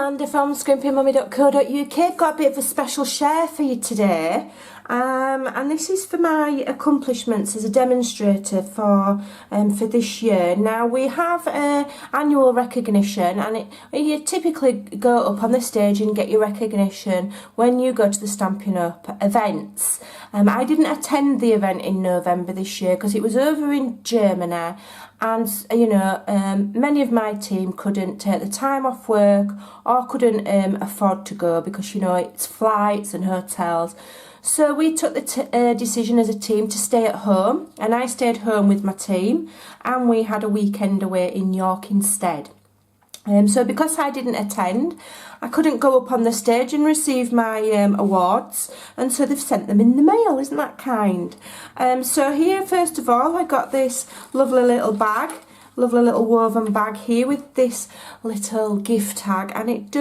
Amanda from scrimpingmommy.co.uk. Got a bit of a special share for you today. And this is for my accomplishments as a demonstrator for this year. Now we have annual recognition, and you typically go up on the stage and get your recognition when you go to the Stampin Up events. I didn't attend the event in November this year because it was over in Germany, and you know, many of my team couldn't take the time off work or couldn't afford to go because, you know, it's flights and hotels. So we took the decision as a team to stay at home, and I stayed home with my team, and we had a weekend away in York instead. So because I didn't attend, I couldn't go up on the stage and receive my awards, and so they've sent them in the mail. Isn't that kind? So here, first of all, I got this lovely little bag, lovely little woven bag here with this little gift tag, and it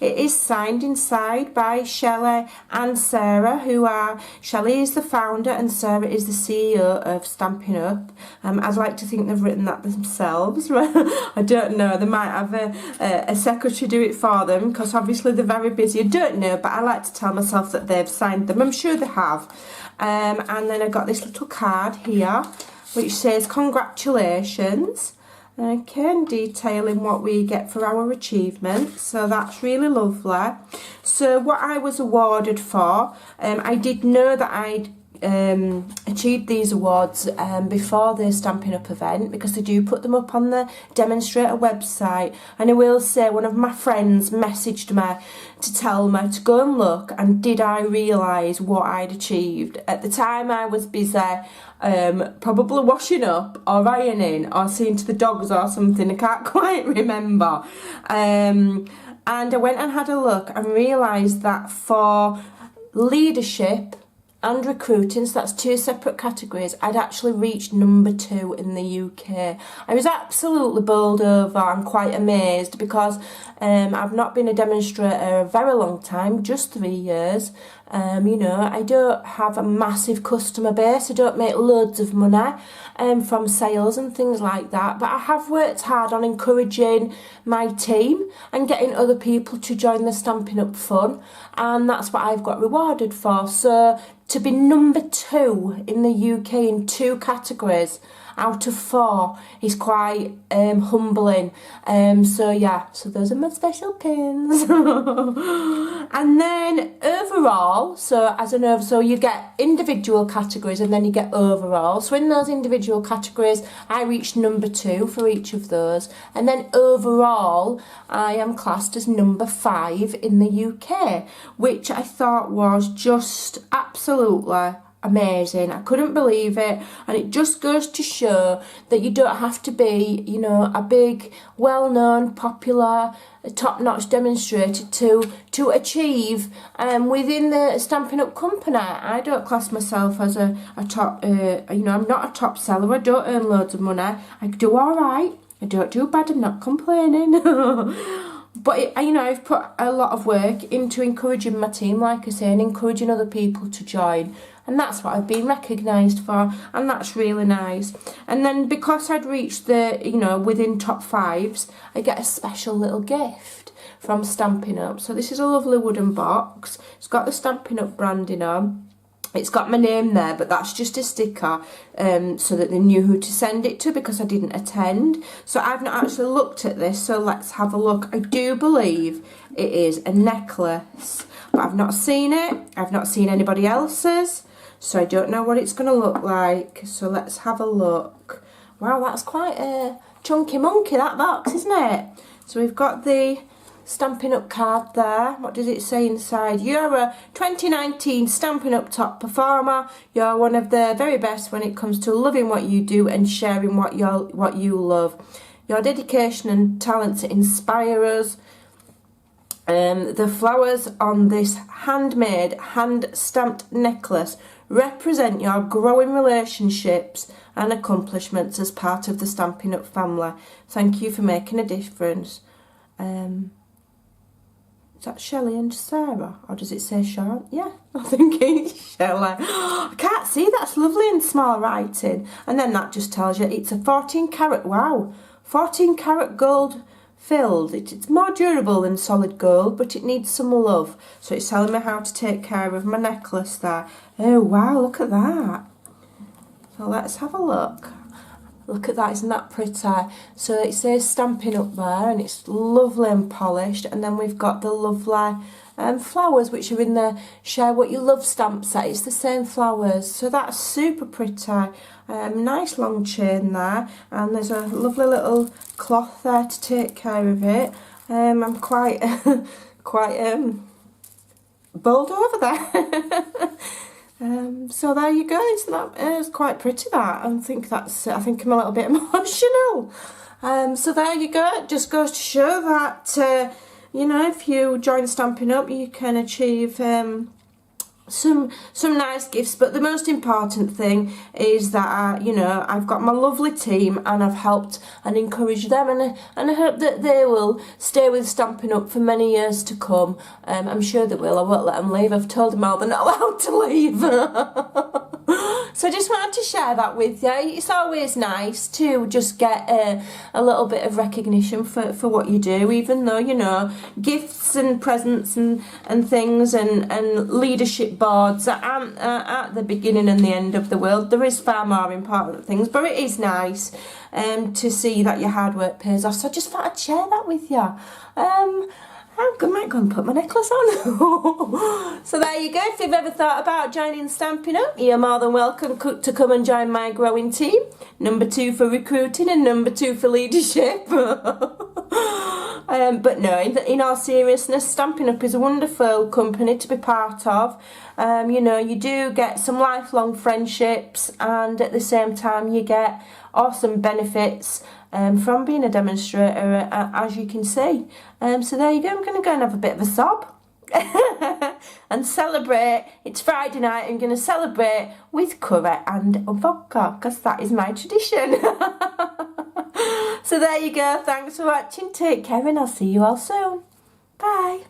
is signed inside by Shelley and Sarah, who are, Shelley is the founder and Sarah is the CEO of Stampin Up. I'd like to think they've written that themselves. I don't know, they might have a secretary do it for them because obviously they're very busy. I don't know, but I like to tell myself that they've signed them. I'm sure they have. And then I got this little card here which says congratulations. Okay, and detailing what we get for our achievements, so that's really lovely. So what I was awarded for, I did know that I'd achieved these awards before the Stampin' Up event, because they do put them up on the demonstrator website, and I will say one of my friends messaged me to tell me to go and look, and did I realise what I'd achieved. At the time I was busy probably washing up or ironing or seeing to the dogs or something, I can't quite remember, and I went and had a look and realised that for leadership and recruiting, so that's two separate categories, I'd actually reached number 2 in the UK. I was absolutely bowled over and quite amazed because I've not been a demonstrator a very long time, just 3 years. You know, I don't have a massive customer base, I don't make loads of money from sales and things like that, but I have worked hard on encouraging my team and getting other people to join the Stampin' Up fun, and that's what I've got rewarded for. So to be number 2 in the UK in 2 categories out of 4 is quite humbling. So yeah, so those are my special pins. And then overall, so as an so you get individual categories and then you get overall. So in those individual categories, I reached number 2 for each of those, and then overall I am classed as number 5 in the UK, which I thought was just absolutely amazing. I couldn't believe it, and it just goes to show that you don't have to be, you know, a big, well-known, popular, top-notch demonstrator to achieve within the Stampin' Up company. I don't class myself as a top, you know, I'm not a top seller. I don't earn loads of money. I do all right. I don't do bad. I'm not complaining. But, you know, I've put a lot of work into encouraging my team, like I say, and encouraging other people to join. And that's what I've been recognised for, and that's really nice. And then because I'd reached the, you know, within top 5s, I get a special little gift from Stampin' Up. So this is a lovely wooden box. It's got the Stampin' Up branding on. It's got my name there, but that's just a sticker so that they knew who to send it to, because I didn't attend. So I've not actually looked at this, so let's have a look. I do believe it is a necklace, but I've not seen it. I've not seen anybody else's, so I don't know what it's going to look like. So let's have a look. Wow, that's quite a chunky monkey, that box, isn't it? So we've got the Stampin' Up card there. What does it say inside? You're a 2019 Stampin' Up top performer. You're one of the very best when it comes to loving what you do and sharing what you love. Your dedication and talent inspire us. The flowers on this handmade, hand-stamped necklace represent your growing relationships and accomplishments as part of the Stampin' Up family. Thank you for making a difference. Is that Shelley and Sarah? Or does it say Sean? Yeah, I think it's Shelley. I can't see, that's lovely in small writing. And then that just tells you it's a 14 carat, wow, 14 carat gold filled. It's more durable than solid gold, but it needs some love. So it's telling me how to take care of my necklace there. Oh wow, look at that. So let's have a look. Look at that, isn't that pretty? So it says Stampin' Up there, and it's lovely and polished. And then we've got the lovely flowers, which are in the Share What You Love stamp set. It's the same flowers, so that's super pretty. Nice long chain there, and there's a lovely little cloth there to take care of it. I'm quite bold over there. So there you go. Isn't that it's quite pretty? That I think I'm a little bit emotional. So there you go. It just goes to show that you know, if you join Stampin' Up, you can achieve some nice gifts. But the most important thing is that you know, I've got my lovely team, and I've helped and encouraged them, and I hope that they will stay with Stampin' Up for many years to come. I'm sure they will. I won't let them leave. I've told them all they're not allowed to leave. So I just wanted to share that with you. It's always nice to just get a little bit of recognition for what you do, even though, you know, gifts and presents and things and leadership boards aren't at the beginning and the end of the world. There is far more important things, but it is nice to see that your hard work pays off. So I just thought I'd share that with you. I might go and put my necklace on. So there you go. If you've ever thought about joining Stampin' Up, you're more than welcome to come and join my growing team. Number 2 for recruiting and number 2 for leadership. But no, in all seriousness, Stampin' Up is a wonderful company to be part of. You know, you do get some lifelong friendships, and at the same time you get awesome benefits from being a demonstrator, as you can see. So there you go. I'm going to go and have a bit of a sob and celebrate. It's Friday night. I'm going to celebrate with curry and vodka, because that is my tradition. So there you go. Thanks for watching. Take care, and I'll see you all soon. Bye.